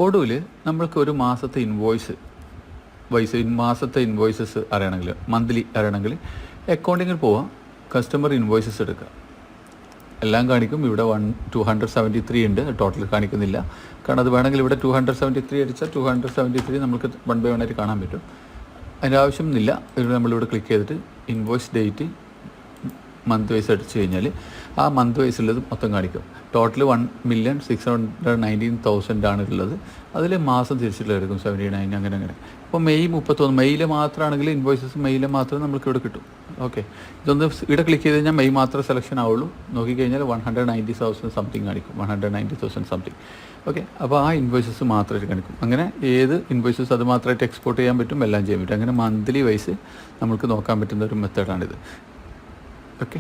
ഒടുവിൽ നമ്മൾക്ക് ഒരു മാസത്തെ മാസത്തെ ഇൻവോയ്സസ് അറിയണമെങ്കിൽ മന്ത്ലി അറിയണമെങ്കിൽ അക്കൗണ്ടിങ്ങിൽ പോവാം, കസ്റ്റമർ ഇൻവോയ്സസ് എടുക്കുക, എല്ലാം കാണിക്കും. ഇവിടെ 273 ഉണ്ട്, ടോട്ടൽ കാണിക്കുന്നില്ല. കാരണം അത് വേണമെങ്കിൽ ഇവിടെ 273 അടിച്ചാൽ 273 നമുക്ക് 1 by 1 ആയിട്ട് കാണാൻ പറ്റും. അതിൻ്റെ ആവശ്യമൊന്നുമില്ല. ഇവിടെ നമ്മളിവിടെ ക്ലിക്ക് ചെയ്തിട്ട് ഇൻവോയ്സ് ഡേറ്റ് മന്ത് വൈസ് അടിച്ചു കഴിഞ്ഞാൽ ആ മന്ത് വൈസുള്ളത് മൊത്തം കാണിക്കും. ടോട്ടൽ 1,619,000 ആണ് ഉള്ളത്. അതിൽ മാസം തിരിച്ചിട്ടുള്ളതായിരിക്കും 79 അങ്ങനെ. അപ്പോൾ മെയ് 31 മെയ്യിൽ മാത്രമാണെങ്കിൽ ഇൻവോയ്സസ് മെയ്യിൽ മാത്രമേ നമുക്ക് ഇവിടെ കിട്ടും. ഓക്കെ, ഇതൊന്ന് ഇവിടെ ക്ലിക്ക് ചെയ്ത് കഴിഞ്ഞാൽ മെയ് മാത്രമേ സെലക്ഷൻ ആവുള്ളൂ. നോക്കിക്കഴിഞ്ഞാൽ 190,000 സംതിങ് കാണിക്കും, 190,000 സംതിങ്. ഓക്കെ, അപ്പോൾ ആ ഇൻവോയ്സസ് മാത്രമായിട്ട് കാണിക്കും. അങ്ങനെ ഏത് ഇൻവോയ്സസ് അത് മാത്രമായിട്ട് എക്സ്പോർട്ട് ചെയ്യാൻ പറ്റും, എല്ലാം ചെയ്യാൻ പറ്റും. അങ്ങനെ മന്ത്ലി വൈസ് നമുക്ക് നോക്കാൻ പറ്റുന്ന ഒരു മെത്തേഡാണിത്. ഓക്കെ.